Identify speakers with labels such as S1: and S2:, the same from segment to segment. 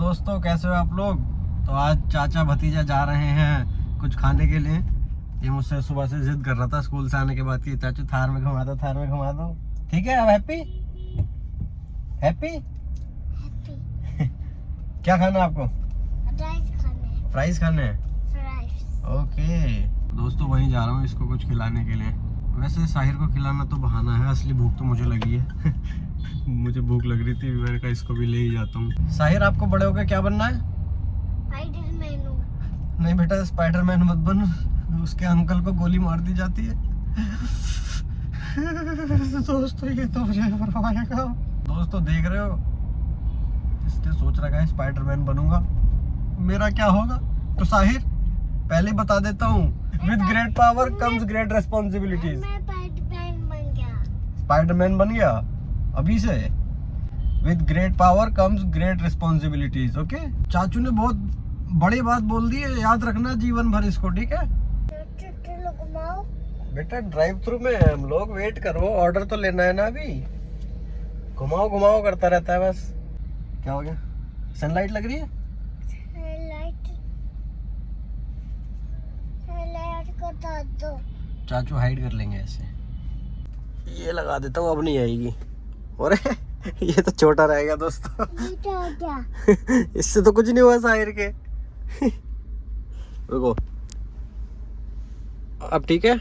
S1: दोस्तों, कैसे हो आप लोग। तो आज चाचा भतीजा जा रहे हैं कुछ खाने के लिए। ये मुझसे सुबह से जिद कर रहा था स्कूल से आने के बाद कि चाचू थार में घुमा दो, थार में घुमा दो। ठीक है, अब हैप्पी हैप्पी क्या खाना है आपको? फ्राइज खाने हैं। ओके दोस्तों, वहीं जा रहा हूँ इसको कुछ खिलाने के लिए। वैसे साहिर को खिलाना तो बहाना है, असली भूख तो मुझे लगी है। मुझे भूख लग रही थी, मैंने कहा इसको भी ले ही जाता हूँ। साहिर, आपको बड़े होकर क्या बनना है? स्पाइडरमैन। नहीं बेटा, स्पाइडरमैन मत बन, उसके अंकल को गोली मार दी जाती है। दोस्तों ये तो मुझे मरवाएगा। दोस्तों देख रहे हो, इसने सोच रखा है स्पाइडरमैन बनूंगा, मेरा क्या होगा। तो साहिर पहले बता देता हूँ, with great power comes great responsibilities. Spiderman बन गया अभी से। With great power comes great responsibilities. Okay, चाचू ने बहुत बड़ी बात बोल दी है, याद रखना जीवन भर इसको, ठीक है बेटा। ड्राइव थ्रू में हम लोग, वेट करो, ऑर्डर तो लेना है ना अभी। घुमाओ घुमाओ करता रहता है बस। क्या हो गया? सनलाइट लग रही है। चाचू हाइड कर लेंगे ऐसे। ये लगा देता हूँ, अब नहीं आएगी। और ये तो छोटा रहेगा दोस्तों। इससे तो कुछ नहीं हुआ साहिर के। रुको, अब ठीक है।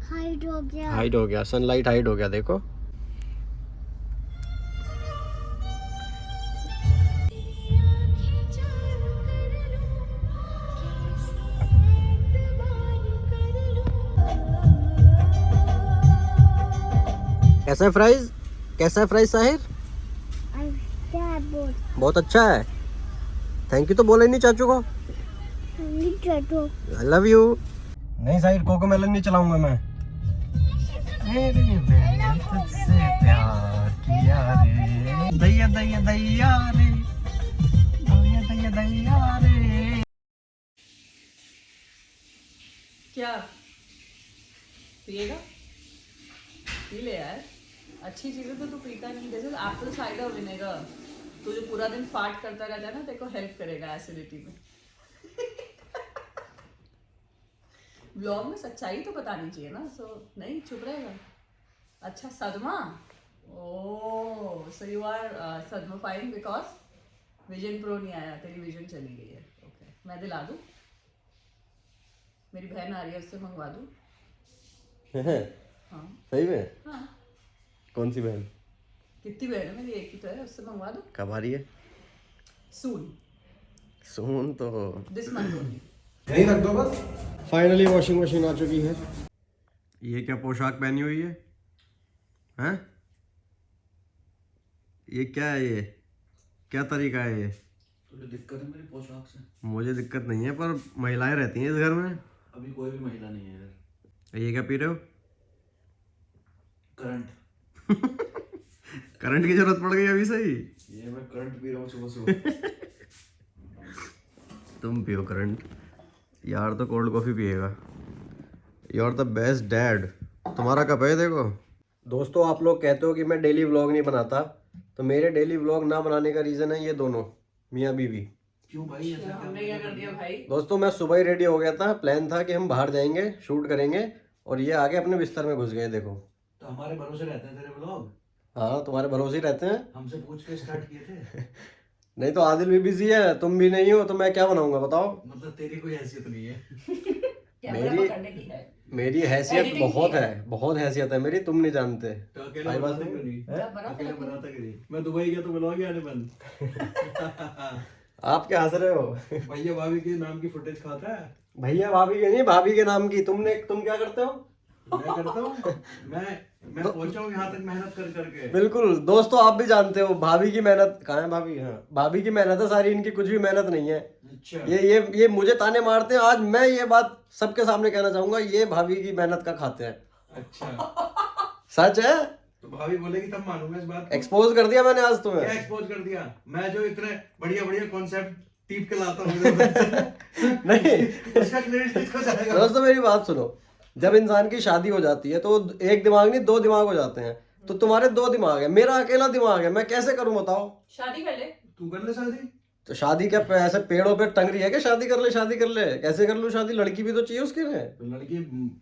S1: हाइड हो गया, सनलाइट हाइड हो गया, देखो। कैसा है फ्राइज? कैसा है फ्राइज साहिर? बहुत अच्छा है। थैंक यू तो बोला ही नहीं चाचू को। I love you. नहीं साहिर, कोकोमेलन नहीं चलाऊंगा मैं। तुझसे प्यार किया रे, दैया दैया दैया रे, दैया दैया दैया रे।
S2: क्या पिएगा? पी ले यार, अच्छी चीजें तो तू पीता नहीं। जैसे एप्पल साइडर विनेगर, तू जो पूरा दिन फाट करता रहता है ना, तेरे को हेल्प करेगा एसिडिटी में। ब्लॉग में सच्चाई तो बतानी चाहिए ना, सो नहीं चुप रहेगा। अच्छा, सदमा। ओह, सो यू आर सदमा फाइन बिकॉज विजन प्रो नहीं आया, तेरी विजन चली गई है। ओके, मैं दिला दूँ? मेरी बहन आ रही है, उससे मंगवा दूँ? हाँ
S1: सही में?
S2: हाँ।
S1: कौन सी बहन?
S2: कितनी बहन है मेरी? एक ही तो है, उससे मंगवा दो।
S1: कब आ रही है?
S2: सून
S1: सुन तो
S2: दिस मंथ ओनली।
S1: यहीं रख दो बस। फाइनली वॉशिंग मशीन आ चुकी है। ये क्या पोशाक पहनी हुई है? हैं? ये क्या है? ये क्या तरीका है? ये
S3: तुझे दिक्कत है मेरी पोशाक से?
S1: मुझे दिक्कत नहीं है, पर महिलाएं रहती हैं इस घर में।
S3: अभी कोई भी महिला नहीं है इधर।
S1: ये क्या पी रहे हो?
S3: करंट।
S1: करंट की जरूरत पड़ गई अभी सही।
S3: ये मैं करंट पी रहा हूँ सुबह सुबह।
S1: तुम पियो करंट यार, तो कोल्ड कॉफी पिएगा। You are the best dad. तुम्हारा कब है? देखो दोस्तों, आप लोग कहते हो कि मैं डेली व्लॉग नहीं बनाता, तो मेरे डेली व्लॉग ना बनाने का रीज़न है ये दोनों मियाँ बीवी।
S3: क्यों भाई? ऐसा
S2: हमने क्या कर दिया भाई?
S1: दोस्तों, मैं सुबह ही रेडी हो गया था, प्लान था कि हम बाहर जाएंगे, शूट करेंगे, और ये आगे अपने बिस्तर में घुस गए। देखो,
S3: तो हमारे भरोसे रहते हैं तेरे व्लॉग?
S1: हाँ तुम्हारे भरोसे ही रहते हैं।
S3: हमसे पूछ के स्टार्ट किए थे।
S1: नहीं तो आदिल भी बिजी है, तुम भी नहीं हो, तो मैं क्या बनाऊंगा बताओ।
S3: मतलब तेरी कोई हैसियत नहीं है।
S2: कैमरा पकड़ने की है।
S1: मेरी हैसियत
S2: Editing
S1: बहुत
S2: की है।
S1: है, बहुत हैसियत है मेरी, तुम नहीं जानते।
S3: तो अकेले
S1: भाई बात
S3: बनाता
S1: नहीं।
S3: क्यों नहीं?
S2: क्या बना
S3: अकेले
S2: था?
S3: बनाता क्यों नहीं? मैं दुबई गया तो व्लॉग ही आने बंद।
S1: आप क्या हंस रहे हो?
S3: भैया भाभी के नाम की फुटेज खाता है।
S1: भैया भाभी के नहीं, भाभी के नाम की। तुम क्या करते हो?
S3: मैं करता हूँ। मैं पहुंचा हूँ यहाँ तक मेहनत कर करके।
S1: बिल्कुल दोस्तों, आप भी जानते हो भाभी की मेहनत। कहाँ है भाभी? हाँ, भाभी की मेहनत है सारी, इनकी कुछ भी मेहनत नहीं है।
S3: अच्छा।
S1: ये मुझे ताने मारते हैं, आज मैं ये बात सबके सामने कहना चाहूंगा, ये भाभी की मेहनत का खाते हैं।
S3: अच्छा,
S1: सच है।
S3: तो भाभी बोलेगी तब मानूंगा इस बात को।
S1: एक्सपोज कर दिया मैंने आज
S3: क्या
S1: तुम्हें।
S3: एक्सपोज कर दिया? मैं जो इतने बढ़िया बढ़िया कॉन्सेप्ट टीप के लाता हूँ।
S1: नहीं
S3: उसका क्रेडिट किसको जाएगा?
S1: दोस्तों मेरी बात सुनो, जब इंसान की शादी हो जाती है तो एक दिमाग नहीं, दो दिमाग हो जाते हैं। तो तुम्हारे 2 दिमाग है, मेरा अकेला दिमाग है, मैं कैसे करूं बताओ?
S2: शादी कर ले।
S3: तू कर ले शादी।
S1: तो शादी क्या ऐसे पेड़ों पे टंग रही है कि शादी कर ले शादी कर ले? कैसे कर लूं शादी? लड़की भी तो चाहिए उसके लिए।
S3: तो लड़की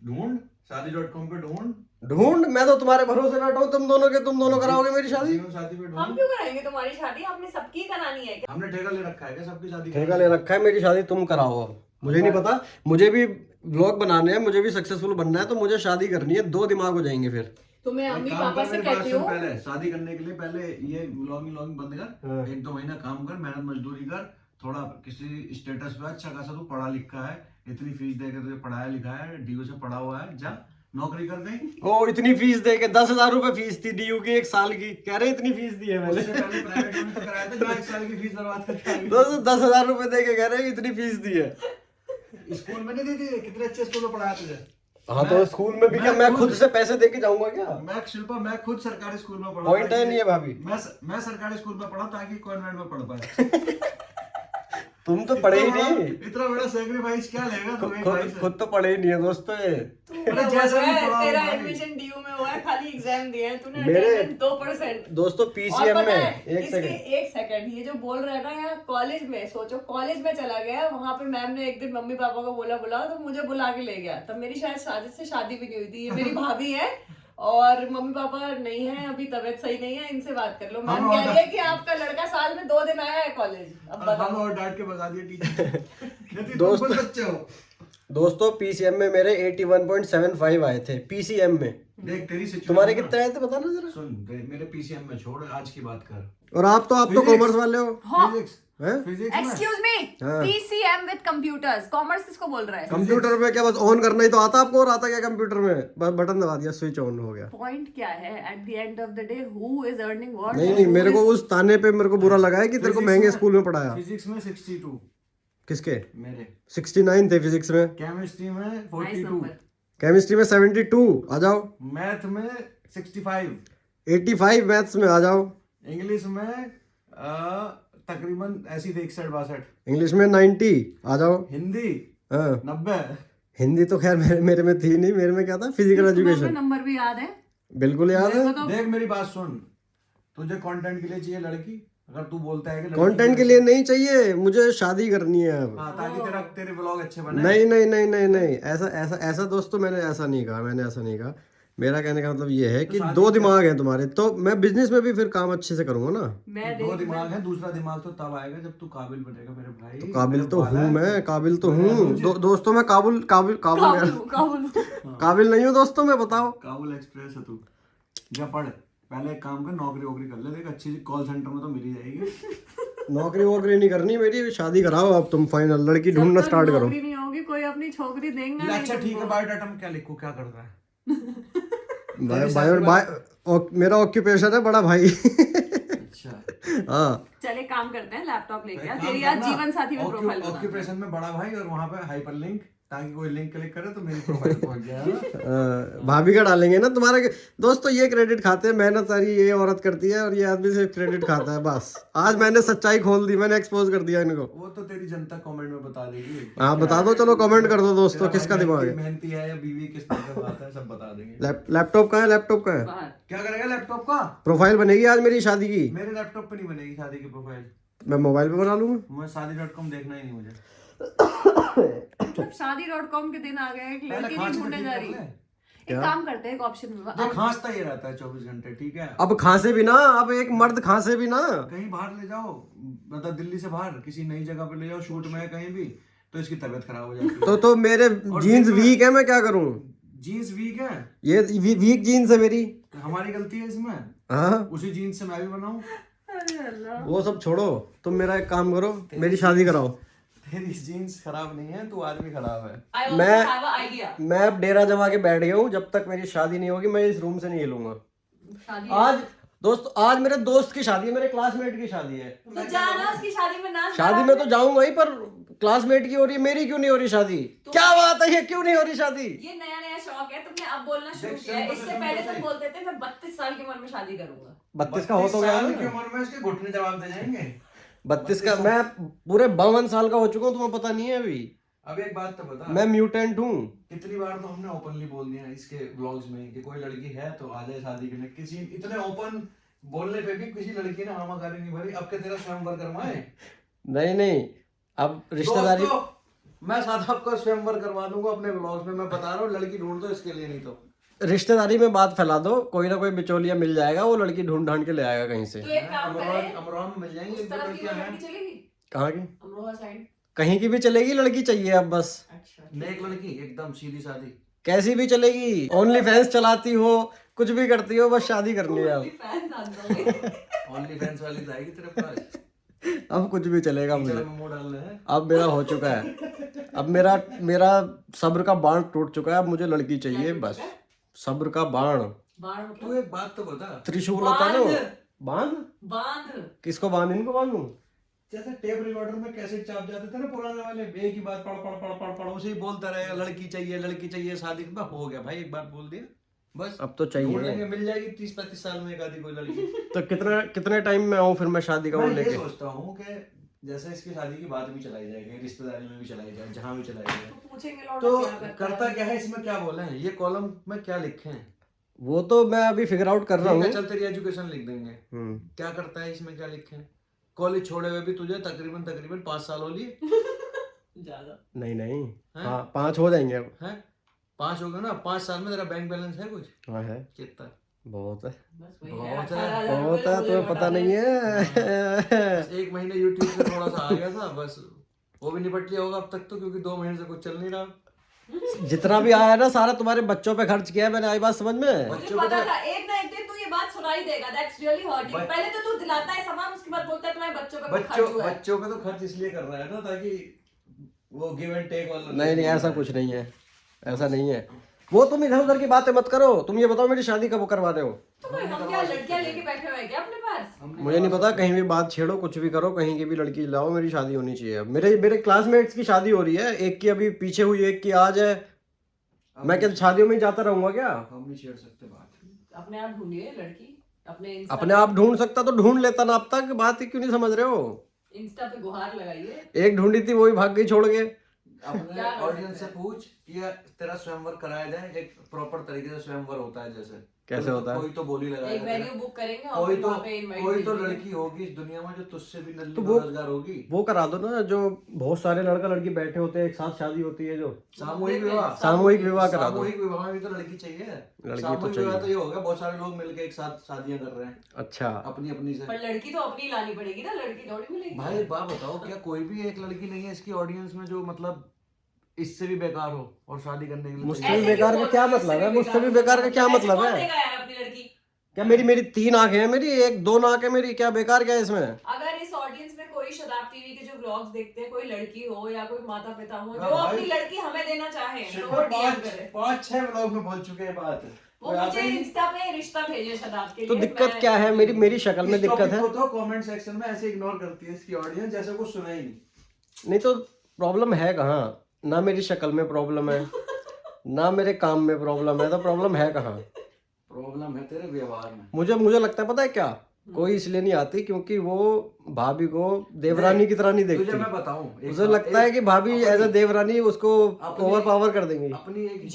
S3: ढूंढ, शादी.com पे ढूंढ।
S1: ढूंढ? मैं तो तुम्हारे भरोसे बैठा हूँ, तुम दोनों कराओगे मेरी शादी?
S3: जीवन साथी पे
S2: हम
S3: ढूंढ।
S2: क्यों कराएंगे तुम्हारी शादी? हमने सबकी करानी है क्या?
S3: हमने ठेका ले रखा है क्या सबकी शादी?
S1: ठेका ले रखा है, मेरी शादी तुम कराओ। अब मुझे नहीं पता, मुझे भी व्लॉग बनाने हैं, मुझे भी सक्सेसफुल बनना है, तो मुझे शादी करनी है। 2 दिमाग हो जाएंगे फिर।
S2: तो मैं
S3: एक
S2: अम्मी
S3: काम
S2: पापा
S3: कर,
S2: से
S3: मेरी बात
S2: कहती
S3: सुन
S2: हूँ
S3: पहले शादी करने के लिए पहले ये व्लॉगिंग बंद कर।
S1: हाँ।
S3: 1-2 महीना काम कर, मेहनत मजदूरी कर, थोड़ा किसी स्टेटस पे अच्छा खासा तू पढ़ा लिखा है, इतनी फीस दे के तुझे पढ़ाया लिखा है, डीयू से पढ़ा हुआ है, जा नौकरी कर गई।
S1: ओ इतनी फीस दे के 10,000 रुपए फीस थी डीयू की 1 साल की, कह रहे इतनी फीस दी है मैंने।
S3: उससे पहले प्राइवेट में तो कराया था, 1 साल की फीस बर्बाद करके आ गई।
S1: 10,000 रुपए दे के कह रहे इतनी फीस दी है।
S3: स्कूल में नहीं दी थी? कितने अच्छे स्कूल में पढ़ाया तुझे?
S1: हाँ तो स्कूल में भी क्या मैं खुद से पैसे दे के जाऊंगा क्या?
S3: मैं खुद सरकारी स्कूल में पढ़ा।
S1: पॉइंट है नहीं है भाभी।
S3: मैं सरकारी स्कूल में पढ़ा ताकि कॉन्वेंट में पढ़ पाए।
S1: तुम तो पढ़े ही नहीं।
S3: इतना बड़ा सैक्रिफाइस क्या लेगा तू एक भाई से?
S1: खुद तो पढ़े ही नहीं है दोस्तों ये।
S3: अरे जैसा भी पढ़ा
S2: तेरा
S3: होगा
S2: एडमिशन डीयू में हुआ है, खाली एग्जाम दिया है तूने,
S1: मेरे-
S2: अटेंडेंस 2%।
S1: दोस्तों
S2: और
S1: पीसीएम
S2: पता
S1: में
S2: है,
S1: एक
S2: इसके
S1: सेकंड,
S2: 1 सेकंड, ये जो बोल रहा है ना यहाँ कॉलेज में, सोचो कॉलेज में चला गया, वहां पे मैम ने एक दिन मम्मी पापा को बोला तो मुझे बुला के ले गया। तब मेरी शायद शादी से शादी भी नहीं हुई थी। ये मेरी भाभी है और मम्मी पापा नहीं है, अभी तबियत सही नहीं है, इनसे बात कर लो। मैम कह रही है कि आपका लड़का साल में 2 दिन आया है कॉलेज। अब
S3: हम
S2: बताओ।
S3: और डांट के बता दिए टीचर।
S1: दोस्त-
S3: तुम बच्चे हो।
S1: दोस्तों पीसीएम में मेरे 81.75 आए थे पीसीएम में।
S3: देख तेरी सिचुएशन
S1: तुम्हारे
S3: ना-
S1: कितने आए थे बताना जरा।
S3: सुन मेरे पीसीएम में छोड़, आज की बात कर।
S1: और आप तो
S3: Physics।
S1: कॉमर्स वाले हो
S2: हाँ।
S3: फिजिक्स
S1: हैं?
S3: फिजिक्स में
S2: एक्सक्यूज मी,
S1: हाँ।
S2: पीसीएम विद कंप्यूटर्स, कॉमर्स किसको बोल रहा है?
S1: कंप्यूटर में क्या बस ऑन करना ही तो आता आपको? और आता क्या कंप्यूटर में? बस बटन दबा दिया, स्विच ऑन हो गया।
S2: पॉइंट क्या है at the end of the day, who is earning what?
S1: नहीं मेरे को उस ताने पे मेरे को बुरा लगा है कि तेरे को महंगे स्कूल में पढ़ाया।
S3: फिजिक्स में 62
S1: किसके?
S3: मेरे।
S1: 69 थे फिजिक्स में।
S3: केमिस्ट्री में 42,
S1: केमिस्ट्री में 72 आ जाओ।
S3: मैथ में 65,
S1: 85 मैथ्स में आ जाओ।
S3: इंग्लिश में तकरीबन ऐसी थे 61-62,
S1: इंग्लिश में 90 आ जाओ।
S3: हिंदी
S1: हाँ
S3: 90।
S1: हिंदी तो खैर मेरे में थी नहीं, मेरे में क्या था, फिजिकल एजुकेशन।
S2: नंबर भी याद है?
S1: बिल्कुल याद है।
S3: देख मेरी बात सुन, तुझे कंटेंट के लिए चाहिए लड़की, अगर तू बोलता है कि लड़की
S1: कंटेंट के लिए नहीं चाहिए, मुझे शादी करनी है अब।
S3: हाँ ताकि तेरे व्लॉग अच्छे बने।
S1: नहीं नहीं नहीं नहीं नहीं, ऐसा ऐसा ऐसा दोस्तों मैंने ऐसा नहीं कहा, मैंने ऐसा नहीं कहा। मेरा कहने का मतलब ये है कि 2 दिमाग हैं तुम्हारे, तो मैं बिजनेस में भी फिर काम अच्छे से करूंगा ना।
S2: मैं
S3: 2 दिमाग है, दूसरा दिमाग तो तब आएगा जब तू काबिल बनेगा मेरे भाई।
S1: तो काबिल
S3: मेरे
S1: तो
S3: बाला
S1: हूँ
S3: है।
S1: मैं, काबिल तो हूँ दोस्तों मैं। काबिल काबिल नहीं हूँ दोस्तों मैं, बताओ।
S3: काबुल एक्सप्रेस है तू। जा पढ़, पहले एक काम कर, नौकरी वोकरी कर ले, देख अच्छी कॉल सेंटर में तो मिल ही जाएगी।
S1: नौकरी वोकरी नहीं करनी मेरी, शादी कराओ अब तुम फाइनल, लड़की ढूंढना स्टार्ट करो।
S2: नौकरी नहीं होगी, कोई अपनी छोकरी देंगे नहीं
S3: अच्छा ठीक है,
S2: तुमको।
S3: बायोडाटा में क्या लिखूं, क्या कर रहा है?
S1: मेरा ऑक्यूपेशन है बड़ा भाई।
S3: अच्छा
S1: हाँ
S2: चले काम करते हैं, लैपटॉप
S3: तो
S2: लेके
S3: एक
S2: आ,
S3: काम
S2: तेरी आज
S3: करना,
S2: जीवन साथी में प्रोफाइल बना।
S3: ऑक्यूपेशन में बड़ा भाई और वहां पे हाइपर लिंक, ताकि कोई लिंक क्लिक करे तो मेरी प्रोफाइल पहुंच जाए ना।
S1: भाभी का डालेंगे ना तुम्हारे। दोस्तों ये क्रेडिट खाते हैं, मेहनत सारी ये औरत करती है और ये आदमी से क्रेडिट खाता है बस। आज मैंने सच्चाई खोल दी, मैंने एक्सपोज कर दिया इनको।
S3: वो तो तेरी जनता कमेंट में बता देगी।
S1: हाँ बता दो, चलो कमेंट कर दो दोस्तों,
S3: तेरा
S1: किसका
S3: भाई
S1: दिमाग है।
S3: मेहनती है या बीवी किस तरह से बात है, सब बता देंगे।
S1: लैपटॉप कहाँ है? लैपटॉप कहाँ है?
S2: बाहर।
S3: क्या करेगा लैपटॉप का?
S1: प्रोफाइल बनेगी आज मेरी शादी की।
S3: मेरे लैपटॉप पे नहीं बनेगी शादी की प्रोफाइल,
S1: मैं मोबाइल पे बना लूंगा।
S3: मैं शादी.com देखना ही नहीं मुझे।
S2: मतलब शादी.com के दिन आ गए, एक
S3: पहले
S2: लड़की
S3: खांस
S2: नहीं
S3: के
S2: ढूंढने
S3: ठीक
S2: जा
S3: कर
S2: रही।
S3: ले।
S2: एक काम करते हैं, एक ऑप्शन
S3: जो खांसता ही रहता है 24 घंटे, ठीक है?
S1: अब खांसे भी ना, अब एक मर्द खांसे भी ना।
S3: कहीं बाहर ले जाओ, मतलब दिल्ली से बाहर किसी नई जगह पे ले जाओ शूट में कहीं भी, तो इसकी तबीयत खराब हो जाती है।
S1: तो मेरे जीन्स वीक है, मैं क्या करूं?
S3: जीन्स वीक है,
S1: ये वीक जीन्स है मेरी।
S3: हमारी गलती है इसमें।
S1: हाँ
S3: उसी जीन्स से मैं भी बनाऊं।
S2: अरे अल्लाह।
S1: वो सब छोड़ो, तुम मेरा एक काम करो, मेरी शादी कराओ।
S3: तेरी जीन्स खराब नहीं है, तू आदमी खराब है।
S2: I also
S1: मैं-
S2: have an idea।
S1: मैं अब डेरा जमा के बैठ गया हूँ, जब तक मेरी शादी नहीं होगी मैं इस रूम से नहीं हिलूंगा।
S2: शादी
S1: आज दोस्तों, आज मेरे दोस्त की शादी है, मेरे क्लासमेट की शादी है।
S2: तो जाना उसकी शादी में, नाच
S1: शादी में तो जाऊंगा ही, पर क्लासमेट की हो रही है, मेरी क्यों नहीं हो रही शादी? क्या बात है, ये क्यों नहीं हो रही शादी?
S2: ये नया नया शौक है, तुमने अब बोलना शुरू
S3: देख,
S2: किया है।
S3: सिंपल
S2: इससे
S3: से
S2: पहले
S3: सिंपल
S2: तुम बोलते थे मैं 32 साल की उम्र में शादी करूंगा।
S1: 32 का हो तो गया
S3: 32 साल की
S1: ना।
S3: उम्र में इसके घुटने जवाब दे जाएंगे।
S1: 32 का मैं पूरे 52 साल का हो चुका हूँ, तुम्हें पता नहीं है अभी।
S3: अब एक बात तो बता,
S1: मैं म्यूटेंट हूँ।
S3: कितनी बार तो हमने ओपनली बोल दिया इसके व्लॉग्स में कि कोई लड़की है तो आ जाए शादी करने, किसी इतने ओपन बोलने पे भी किसी लड़की ने हामाकारी नहीं भरी। अब के तेरा स्वयंवर करवाए?
S1: नहीं नहीं, अब रिश्तेदारी
S3: दोस्तों, मैं साथ आपको स्वयंवर करवा दूंगा अपने व्लॉग्स में, मैं बता रहा हूँ। लड़की ढूंढ दो इसके लिए, नहीं तो
S1: रिश्तेदारी में बात फैला दो, कोई ना कोई बिचौलिया मिल जाएगा, वो लड़की ढूंढ ढांड के ले आएगा कहीं से।
S2: तो एक काम करें,
S3: अमरोहा में मिल जाएंगे
S2: उस
S3: एक दो
S2: तरफ की
S3: लड़कियां
S2: लड़की
S3: हैं।
S2: चलेगी?
S1: कहाँ की?
S2: अमरोहा साइड।
S1: कहीं की भी चलेगी, लड़की चाहिए अब बस।
S2: अच्छा,
S3: नेक लड़की, एकदम सीधी सादी।
S1: कैसी भी चलेगी, ओनली फैंस चलाती हो, कुछ भी करती हो, बस शादी करनी है अब।
S2: फैंस आ जाओगे।
S3: ओनली फैंस वाली तो आएगी तेरे पास।
S1: अब कुछ भी चलेगा
S3: कीचड़
S1: मुझे,
S3: में मुंह डालना है।
S1: अब मेरा हो चुका है। अब मेरा सब्र का बाण टूट चुका है, अब मुझे लड़की चाहिए बस। सब्र का बाण,
S2: बाण
S3: तू
S2: मतलब?
S3: एक बात तो बता,
S1: त्रिशूल होता है ना वो। बांध?
S2: बांध।
S1: किसको बांध? इनको बांधू?
S3: जैसे टेप रिकॉर्डर में कैसे चाप जाते थे ना पुराने वाले, एक ही बात पढ़ पढ़ पढ़ पढ़ पढ़ उसे ही बोलता रहेगा, लड़की चाहिए शादी के बाद। हो गया भाई, एक बार बोल दिया बस।
S1: अब तो चाहिए।
S3: ढूंढेंगे, मिल जाएगी 30-35 साल में एक आधी कोई लड़की।
S1: तो कितने टाइम में आऊँ फिर मैं शादी का वो
S3: मैं ये
S1: लेके?
S3: सोचता हूँ कि जैसे इसकी शादी की बात भी चलाई जाएगी, रिश्तेदारी में भी चलाई जाए, जहाँ भी चलाई जाए,
S2: तो पूछेंगे लौट
S3: तो
S2: क्या
S3: करता क्या है इसमें, क्या बोले हैं ये कॉलम में क्या लिखे हैं?
S1: वो तो मैं अभी फिगर आउट कर रहा
S3: ठीक है,
S1: हूँ।
S3: चल तेरी एजुकेशन लिख देंगे। क्या करता है इसमें, क्या लिखे हैं? कॉलेज छोड़े हुए भी तुझे तकरीबन 5 साल हो लिए।
S2: ज्यादा
S1: नहीं
S3: हैं?
S1: हाँ 5 हो जाएंगे अब।
S3: हैं? 5 हो गए ना, 5 साल में तेरा बैंक बैलेंस है कुछ?
S1: हाँ है,
S3: कितना?
S1: बहुत है।
S2: बस वही
S3: बहुत
S2: है,
S3: है,
S2: 18,000
S1: बहुत
S2: रुपए
S1: है,
S2: मुझे
S1: तुम्हें पता
S2: बता
S1: नहीं
S2: दे।
S1: है।
S3: बस 1 महीने यूट्यूब से थोड़ा सा आ गया था बस, वो भी निपट लिया होगा अब तक तो, क्योंकि 2 महीने से कुछ चल नहीं रहा।
S1: जितना भी आया ना सारा तुम्हारे बच्चों पे खर्च किया है मैंने, आई बात समझ में?
S2: मुझे पता था एक ना एक दिन तू ये बात सुनाई देगा। That's really hurting. पहले तो तू दिलाता है सामान, उसके बाद बोलता है तुम्हारे बच्चों पे कुछ खर्च हुआ है।
S3: बच्चों पे तो खर्च इसलिए कर रहा है ना ताकि वो गिव एंड टेक वाला।
S1: नहीं ऐसा कुछ नहीं है, ऐसा नहीं है। वो तुम इधर उधर की बातें मत करो, तुम ये बताओ मेरी शादी कब करवा रहे हो?
S2: तो भाई हम क्या लड़कियां लेके बैठे हुए हैं क्या अपने पास?
S1: मुझे नहीं पता, कहीं भी बात छेड़ो, कुछ भी करो, कहीं की भी लड़की लाओ, मेरी शादी होनी चाहिए। अब मेरे क्लासमेट्स की शादी हो रही है, एक की अभी पीछे हुई, एक की आज है। मैं क्या शादियों में ही जाता रहूंगा क्या?
S3: हम नहीं छेड़ सकते बात।
S2: अपने आप ढूंढिए लड़की,
S1: अपने आप ढूंढ सकता तो ढूंढ लेता ना, अब तक बात ही क्यों नहीं समझ रहे हो?
S2: इंस्टा पे गुहार लगाइए।
S1: एक ढूंढी थी, वही भाग गई छोड़ के।
S3: अपने ऑडियंस से पूछ कि तेरा स्वयंवर कराया जाए, एक प्रॉपर तरीके से स्वयंवर होता है जैसे।
S1: कैसे होता है?
S3: कोई तो बोली लगाएगा,
S2: एक वेन्यू बुक करेंगे और
S3: कोई तो
S2: वहाँ पे इनवाइट
S3: कोई तो
S2: भेजेंगे।
S3: लड़की होगी इस दुनिया में जो तुझसे भी नल्ली
S1: तो वो-
S3: बेरोजगार होगी।
S1: वो करा दो ना, जो बहुत सारे लड़का लड़की बैठे होते हैं, एक साथ शादी होती है जो
S3: सामूहिक विवाह।
S1: सामूहिक विवाह करा दो।
S3: सामूहिक विवाह में भी तो लड़की चाहिए।
S1: लड़की तो
S3: सामूहिक
S1: चाहिए।
S3: विवाह तो ये होगा बहुत सारे लोग मिलके एक साथ शादियां कर रहे हैं
S1: अच्छा,
S3: अपनी अपनी से।
S2: पर लड़की तो अपनी लानी पड़ेगी ना, लड़की थोड़ी मिलेगी।
S3: भाई एक बात बताओ, क्या कोई भी एक लड़की नहीं है इसकी ऑडियंस में जो मतलब इससे भी बेकार हो और शादी करने के लिए
S1: मुझसे
S3: तैयार
S1: भी
S3: हो?
S1: बेकार का क्या मतलब है? मुझसे भी बेकार का क्या मतलब है?
S2: देगा यार अपनी लड़की?
S1: क्या मेरी 3 आंखें हैं, मेरी 1-2 नाक है मेरी, क्या बेकार क्या है इसमें?
S2: अगर इस ऑडियंस में कोई शदाब टीवी के जो व्लॉग्स देखते हैं, कोई लड़की हो या कोई माता पिता हो
S3: हाँ
S2: जो
S3: भाई।
S2: अपनी लड़की हमें देना चाहे तो
S3: शिखर
S2: वो डीएम करे।
S3: 5-6 व्लॉग में बोल चुके हैं बात।
S2: वो मुझे इंस्टा पे रिश्ता भेजे शदाब के
S1: तो
S2: लिए।
S1: दिक्कत क्या है? मेरी शक्ल में दिक्कत है?
S3: तो कमेंट सेक्शन में ऐसे इग्नोर करती है इसकी ऑडियंस जैसे कुछ सुना ही नहीं।
S1: नहीं तो प्रॉब्लम है कहाँ? ना मेरी शक्ल में प्रॉब्लम है, ना मेरे काम में प्रॉब्लम है, तो प्रॉब्लम है कहाँ?
S3: प्रॉब्लम है तेरे व्यवहार में।
S1: मुझे लगता है, पता है क्या, कोई इसलिए नहीं आती क्योंकि वो भाभी को देवरानी की तरह नहीं
S3: तुझे
S1: देखती।
S3: मैं बताऊं,
S1: मुझे लगता है कि भाभी एज अ देवरानी उसको ओवर पावर कर देंगी।
S3: अपनी एक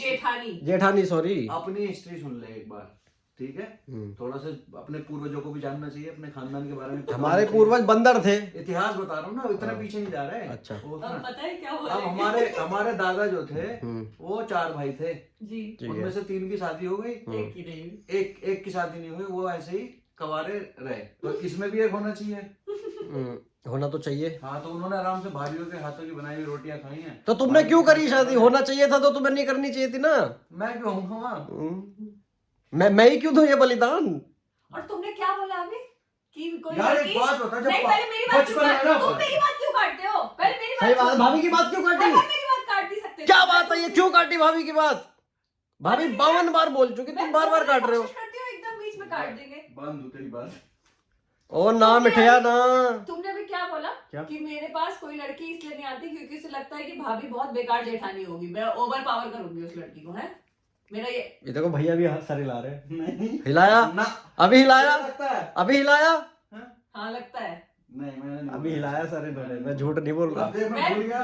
S2: जेठानी
S1: सॉरी,
S3: अपनी हिस्ट्री सुन ले एक बार, ठीक है? थोड़ा सा अपने पूर्वजों को भी जानना चाहिए, अपने खानदान के बारे में पता
S1: हमारे
S3: होना चाहिए।
S1: पूर्वज बंदर थे।
S3: इतिहास बता रहा हूँ ना, इतना पीछे नहीं जा रहे।
S1: अच्छा।
S3: वो
S2: अब
S3: उतना-
S2: पता है क्या
S3: अब
S2: हुआ?
S3: हमारे दादा जो थे वो 4 भाई थे,
S2: जी
S3: उनमें से 3 की शादी हो गई,
S2: एक की नहीं हुई।
S3: एक की शादी नहीं हुई, वो ऐसे ही कवारे रहे। तो इसमें भी एक होना चाहिए।
S1: होना तो चाहिए।
S3: हाँ, तो उन्होंने आराम से भाइयों के हाथों की बनाई हुई रोटियां खाई हैं।
S1: तो तुमने क्यों करी शादी? होना चाहिए था तो तुम्हें नहीं करनी चाहिए थी ना।
S3: मैं क्यों हूँ वहाँ?
S1: मैं ही क्यों दूं ये बलिदान?
S2: और तुमने क्या बोला अभी कि कोई
S3: यार एक
S2: लड़की-
S3: बात बता, जब
S2: नहीं, पहले मेरी बात क्यों
S3: बचपन में
S2: काट-
S3: ना
S2: तुम मेरी बात क्यों काटते हो? पहले मेरी
S1: सही बात,
S2: सुनो।
S1: भाभी की बात क्यों काटी?
S2: अगर मेरी बात काट नहीं सकते।
S1: क्या बात है, ये क्यों काटी भाभी की बात? भाभी 52 बार बोल चुकी, तुम बार बार काट रहे हो।
S2: कोशिश करती हो एकदम बीच में काट देंगे।
S3: बांध दूं तेरी बात।
S1: ओ ना मिठया ना।
S2: तुमने अभी क्या बोला?
S1: क्या?
S2: कि मेरे पास कोई लड़की इसलिए नहीं आती क्योंकि उसे लगता है कि भाभी बहुत बेकार जेठानी होगी, मैं ओवर पावर करूंगी उस लड़की को। है मेरा ये
S1: देखो भैया भी हाथ सारे हिला रहे हैं।
S3: नहीं
S1: हिलाया
S3: ना,
S1: अभी हिलाया,
S3: लगता है।
S1: अभी हिलाया।
S2: हाँ लगता है।
S3: नहीं मैंने नहीं
S1: अभी
S3: बोला।
S1: हिलाया सर इन्होंने, मैं झूठ नहीं बोल रहा।
S3: अब देख मैं भूल गया,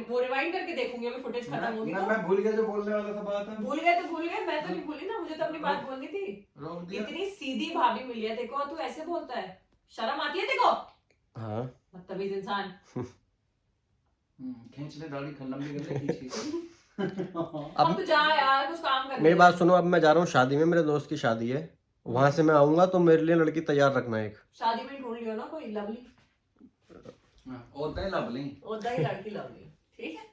S2: वो रिवाइंड करके देखूंगी अभी फुटेज खत्म होगी तो।
S3: मैं भूल गया जो बोलने वाला था बात है।
S2: भूल गए तो भूल गए, मैं तो नहीं भूली ना, मुझे तो अपनी बात बोलनी थी।
S3: रोक दिया।
S2: इतनी सीधी भाभी मिली है देखो, तू ऐसे बोलता है, शर्म आती है देखो,
S1: हाँ
S2: बदतमीज इंसान।
S3: खींच ले दाढ़ी, लंबी कर ले खींच।
S2: अब तो जा यार, कुछ काम कर।
S1: मेरी बात सुनो, अब मैं जा रहा हूँ शादी में, मेरे दोस्त की शादी है, वहां से मैं आऊंगा तो मेरे लिए लड़की तैयार रखना एक।
S2: शादी में ढूंढ लियो ना कोई लवली,
S3: होता है लवली,
S2: ओदा ही लड़की लवली, ठीक है।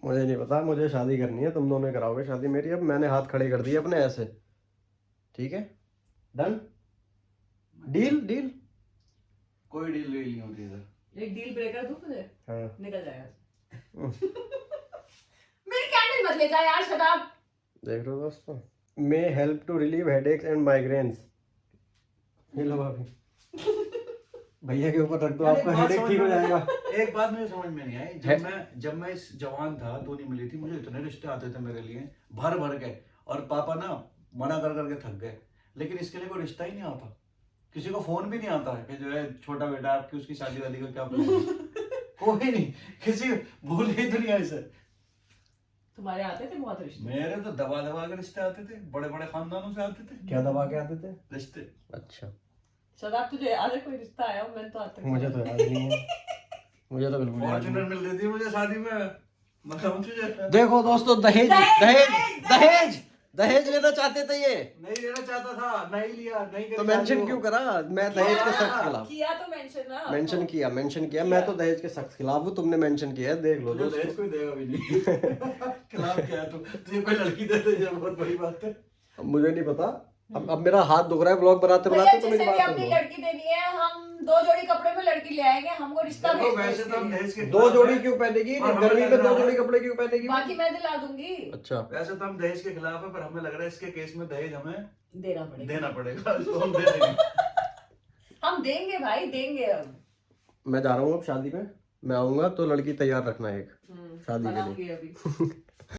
S1: मुझे नहीं पता, मुझे शादी करनी है, तुम दोनों ही कराओगे शादी मेरी। अब मैंने हाथ खड़े कर दिए अपने ऐसे, ठीक है, डन, डील डील।
S3: कोई डील नहीं होती इधर।
S2: एक डील ब्रेकर दूं तुझे,
S1: हाँ
S2: निकल जाएगा। मेरी कैंडल मत ले जा यार, शट अप।
S1: देख रहे हो दोस्तों, may help to relieve headaches and migraines. ये लो भाभी, भैया के ऊपर रख दो,
S3: यार,
S1: आपका
S3: एक बात
S1: हेडेक
S3: समझ
S1: ठीक हो
S3: में-
S1: जाएगा।
S3: एक बात मुझे समझ में नहीं आई, जब मैं इस जवान था तो नहीं मिली थी, मुझे इतने रिश्ते आते थे मेरे लिए भर भर के, और पापा ना मना कर करके थक गए, लेकिन इसके लिए कोई रिश्ता ही नहीं आता, किसी को फोन भी नहीं आता है कि जो है छोटा बेटा आपकी उसकी शादी वादी का क्या प्लान है। कोई नहीं, किसी भूल ही दुनिया से।
S2: तुम्हारे आते थे बहुत रिश्ते।
S3: मेरे तो दबा दबा के रिश्ते आते थे, बड़े बड़े खानदानों से आते थे
S1: क्या दबा के आते थे
S3: रिश्ते।
S1: अच्छा,
S2: शट अप, तुझे याद है कोई रिश्ता आया हो? मैं तो आता
S1: मुझे तो याद नहीं है, मुझे तो बिल्कुल याद
S3: फॉर्च्यूनर
S1: नहीं।
S3: मिल रही थी मुझे शादी में, मतलब तुझे
S1: देखो दोस्तों, दहेज दहेज दहेज दहेज लेना चाहते थे ये,
S3: नहीं लेना चाहता था, नहीं लिया, नहीं
S1: तो
S3: करी
S1: मेंशन
S3: शादी
S1: क्यों
S3: वो।
S1: करा? मैं दहेज के सख्त खिलाफ,
S2: किया तो मेंशन ना,
S1: मेंशन किया, मैं तो दहेज के सख्त खिलाफ हूँ, तुमने मेंशन किया है, देख लो
S3: तुझे दहेज
S1: दोस्तों।
S3: कोई देगा भी नहीं। खिलाफ क्या है तू, तुझे कोई लड़की दे दे, ये बहुत बड़ी बात है।
S1: अब मुझे नहीं पता, अब मेरा हाथ दुख रहा है व्लॉग बनाते
S2: भैया
S1: बनाते, तो
S2: जिसे
S1: मेरी
S2: भी
S1: बात
S2: अपनी
S1: सुनो।
S2: लड़की देनी है, हम 2 जोड़ी कपड़े में लड़की ले आएंगे, हमको रिश्ता
S3: देखो
S2: भेज दो
S3: वैसे तो हम
S2: इसके लिए।
S3: दहेज के
S1: 2
S3: खिलाफ
S1: जोड़ी
S3: हैं,
S1: क्यों पहनेगी?
S3: और हमें
S1: गर्मी में
S3: लग
S1: 2
S3: रहा
S1: जोड़ी
S3: है-
S1: कपड़े क्यों पहनेगी?
S2: बाकी मैं दिला दूंगी,
S1: अच्छा,
S3: वैसे तो हम दहेज के खिलाफ है, पर हमें लग रहा है इसके केस में दहेज हमें
S2: देना पड़ेगा।
S3: देना पड़ेगा, इसको हम दे देंगे।
S2: हम देंगे भाई, देंगे अब।
S1: मैं जा रहा हूँ अब शादी में, मैं आऊंगा तो लड़की तैयार रखना एक शादी के लिए।
S2: बनाऊंगी अभी।